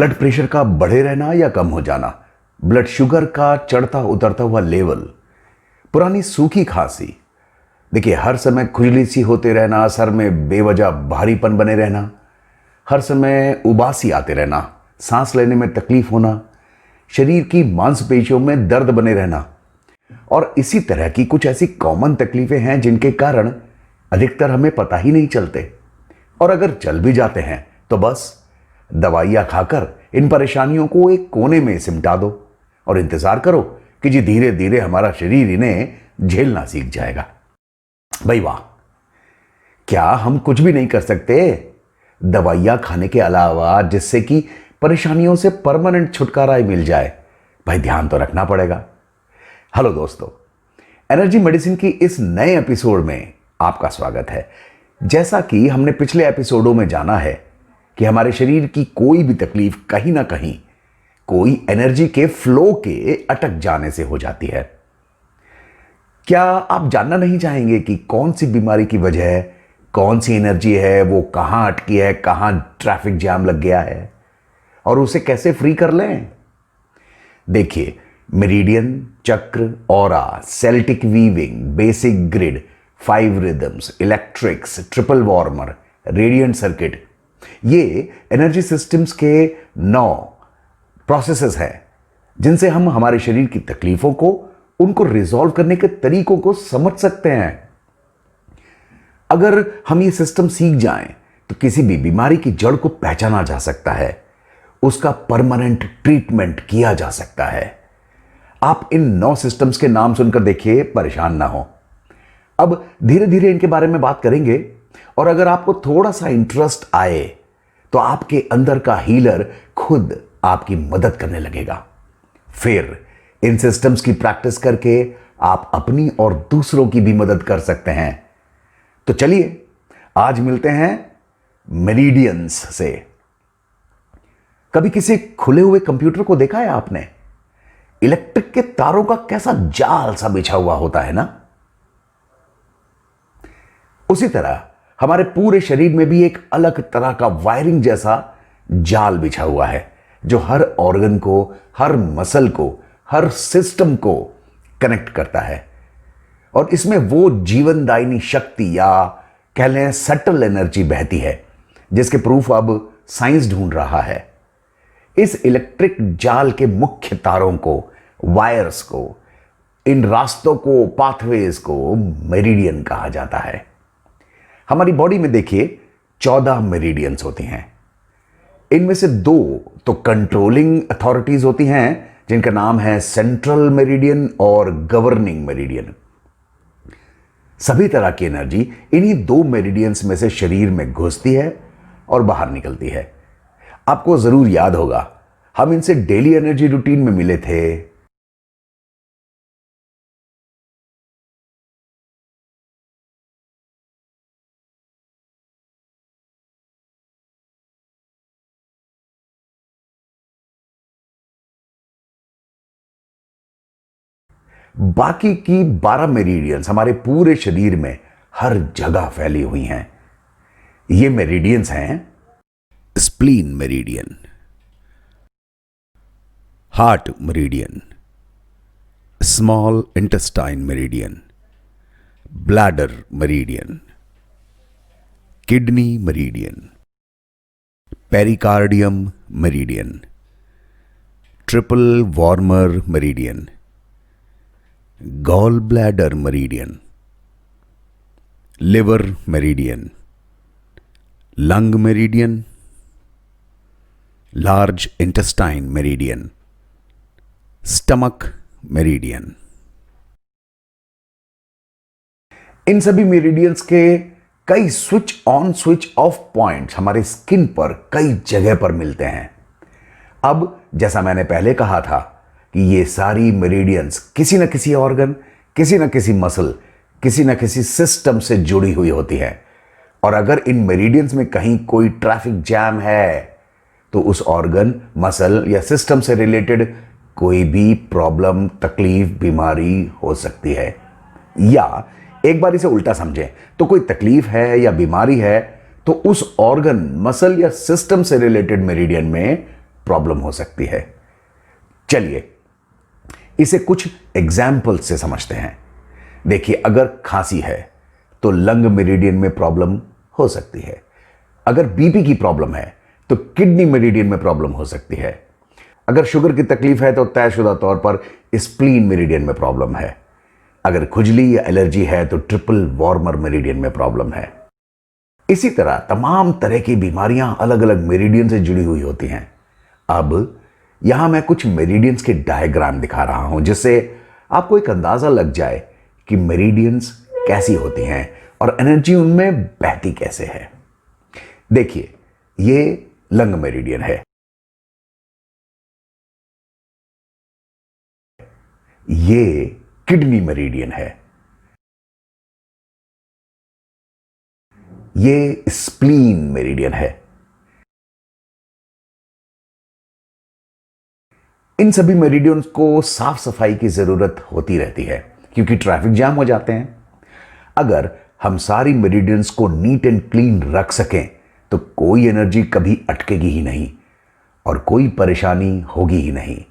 Blood pressure का बढ़े रहना या कम हो जाना, ब्लड शुगर का चढ़ता उतरता हुआ लेवल, पुरानी सूखी खांसी, देखिए हर समय खुजली सी होते रहना, सर में बेवजह भारीपन बने रहना, हर समय उबासी आते रहना, सांस लेने में तकलीफ होना, शरीर की मांसपेशियों में दर्द बने रहना और इसी तरह की कुछ ऐसी कॉमन तकलीफें हैं जिनके कारण अधिकतर हमें पता ही नहीं चलते और अगर चल भी जाते हैं तो बस दवाइयां खाकर इन परेशानियों को एक कोने में सिमटा दो और इंतजार करो कि जी धीरे धीरे हमारा शरीर इन्हें झेलना सीख जाएगा। भाई वाह, क्या हम कुछ भी नहीं कर सकते दवाइयां खाने के अलावा जिससे कि परेशानियों से परमानेंट छुटकारा ही मिल जाए? भाई ध्यान तो रखना पड़ेगा। हेलो दोस्तों, एनर्जी मेडिसिन की इस नए एपिसोड में आपका स्वागत है। जैसा कि हमने पिछले एपिसोडों में जाना है कि हमारे शरीर की कोई भी तकलीफ कहीं ना कहीं कोई एनर्जी के फ्लो के अटक जाने से हो जाती है। क्या आप जानना नहीं चाहेंगे कि कौन सी बीमारी की वजह है, कौन सी एनर्जी है, वो कहां अटकी है, कहां ट्रैफिक जाम लग गया है और उसे कैसे फ्री कर लें? देखिए, मेरिडियन, चक्र, aura, Celtic weaving, basic grid, 5 rhythms, electrics, triple warmer, radiant circuit, ये एनर्जी सिस्टम्स के 9 प्रोसेसेस हैं जिनसे हम हमारे शरीर की तकलीफों को, उनको रिजॉल्व करने के तरीकों को समझ सकते हैं। अगर हम ये सिस्टम सीख जाएं तो किसी भी बीमारी की जड़ को पहचाना जा सकता है, उसका परमानेंट ट्रीटमेंट किया जा सकता है। आप इन 9 सिस्टम्स के नाम सुनकर देखिए, परेशान ना हो। अब धीरे धीरे इनके बारे में बात करेंगे और अगर आपको थोड़ा सा इंटरेस्ट आए तो आपके अंदर का हीलर खुद आपकी मदद करने लगेगा। फिर इन सिस्टम्स की प्रैक्टिस करके आप अपनी और दूसरों की भी मदद कर सकते हैं। तो चलिए आज मिलते हैं मेरिडियंस से। कभी किसी खुले हुए कंप्यूटर को देखा है आपने? इलेक्ट्रिक के तारों का कैसा जाल सा बिछा हुआ होता है ना? उसी तरह हमारे पूरे शरीर में भी एक अलग तरह का वायरिंग जैसा जाल बिछा हुआ है जो हर ऑर्गन को, हर मसल को, हर सिस्टम को कनेक्ट करता है और इसमें वो जीवनदायिनी शक्ति या कह लें सटल एनर्जी बहती है जिसके प्रूफ अब साइंस ढूंढ रहा है। इस इलेक्ट्रिक जाल के मुख्य तारों को, वायर्स को, इन रास्तों को, पाथवेज को मेरिडियन कहा जाता है। हमारी बॉडी में देखिए 14 मेरिडियंस होती हैं। इनमें से 2 तो कंट्रोलिंग अथॉरिटीज होती हैं जिनका नाम है सेंट्रल मेरिडियन और गवर्निंग मेरिडियन। सभी तरह की एनर्जी इन्हीं 2 मेरिडियंस में से शरीर में घुसती है और बाहर निकलती है। आपको जरूर याद होगा, हम इनसे डेली एनर्जी रूटीन में मिले थे। बाकी की 12 मेरिडियंस हमारे पूरे शरीर में हर जगह फैली हुई हैं। ये मेरिडियंस हैं spleen meridian, heart meridian, small intestine meridian, bladder meridian, kidney meridian, pericardium meridian, triple warmer meridian, gall bladder meridian, liver meridian, lung meridian, large intestine meridian, stomach meridian. इन सभी मेरिडियंस के कई switch on switch off points हमारे skin पर कई जगह पर मिलते हैं। अब जैसा मैंने पहले कहा था कि ये सारी मेरिडियंस किसी न किसी ऑर्गन, किसी न किसी मसल, किसी न किसी सिस्टम से जुड़ी हुई होती है और अगर इन मेरिडियंस में कहीं कोई ट्रैफिक जैम है तो उस ऑर्गन, मसल या सिस्टम से रिलेटेड कोई भी प्रॉब्लम, तकलीफ, बीमारी हो सकती है। या एक बार इसे उल्टा समझें तो कोई तकलीफ है या बीमारी है तो उस ऑर्गन, मसल या सिस्टम से रिलेटेड मेरिडियन में प्रॉब्लम हो सकती है। चलिए इसे कुछ एग्जाम्पल से समझते हैं। देखिए, अगर खांसी है तो लंग मेरिडियन में प्रॉब्लम हो सकती है। अगर बीपी की प्रॉब्लम है तो किडनी मेरिडियन में प्रॉब्लम हो सकती है। अगर शुगर की तकलीफ है तो तयशुदा तौर पर स्प्लीन मेरिडियन में प्रॉब्लम है। अगर खुजली या एलर्जी है तो ट्रिपल वार्मर मेरिडियन में प्रॉब्लम है। इसी तरह तमाम तरह की बीमारियां अलग अलग मेरिडियन से जुड़ी हुई होती हैं। अब यहां मैं कुछ मेरिडियंस के डायग्राम दिखा रहा हूं जिससे आपको एक अंदाजा लग जाए कि मेरिडियंस कैसी होती हैं और एनर्जी उनमें बहती कैसे है। देखिए, ये लंग मेरिडियन है, ये किडनी मेरिडियन है, ये स्प्लीन मेरिडियन है। इन सभी मेरिडियंस को साफ सफाई की जरूरत होती रहती है क्योंकि ट्रैफिक जाम हो जाते हैं। अगर हम सारी मेरिडियंस को नीट एंड क्लीन रख सकें तो कोई एनर्जी कभी अटकेगी ही नहीं और कोई परेशानी होगी ही नहीं।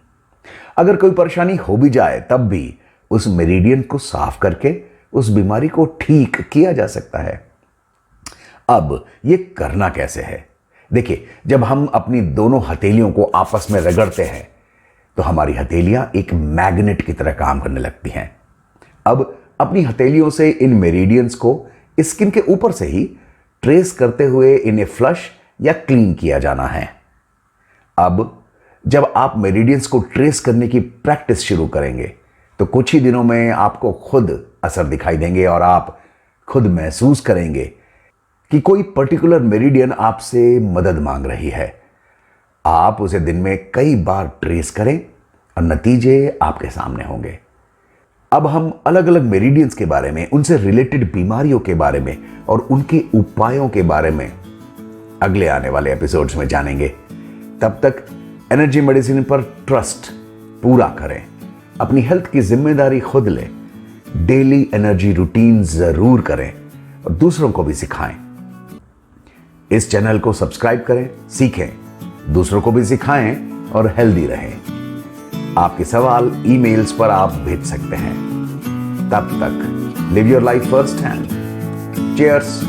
अगर कोई परेशानी हो भी जाए तब भी उस मेरिडियन को साफ करके उस बीमारी को ठीक किया जा सकता है। अब ये करना कैसे है? देखिए, जब हम अपनी दोनों हथेलियों को आपस में रगड़ते हैं तो हमारी हथेलियां एक मैग्नेट की तरह काम करने लगती हैं। अब अपनी हथेलियों से इन मेरिडियंस को स्किन के ऊपर से ही ट्रेस करते हुए इन्हें फ्लश या क्लीन किया जाना है। अब जब आप मेरिडियंस को ट्रेस करने की प्रैक्टिस शुरू करेंगे तो कुछ ही दिनों में आपको खुद असर दिखाई देंगे और आप खुद महसूस करेंगे कि कोई पर्टिकुलर मेरिडियन आपसे मदद मांग रही है। आप उसे दिन में कई बार ट्रेस करें और नतीजे आपके सामने होंगे। अब हम अलग अलग मेरिडियंस के बारे में, उनसे रिलेटेड बीमारियों के बारे में और उनके उपायों के बारे में अगले आने वाले एपिसोड्स में जानेंगे। तब तक एनर्जी मेडिसिन पर ट्रस्ट पूरा करें, अपनी हेल्थ की जिम्मेदारी खुद लें, डेली एनर्जी रूटीन जरूर करें और दूसरों को भी सिखाएं। इस चैनल को सब्सक्राइब करें, सीखें, दूसरों को भी सिखाएं और हेल्दी रहें। आपके सवाल ईमेल्स पर आप भेज सकते हैं। तब तक live your life first hand. Cheers.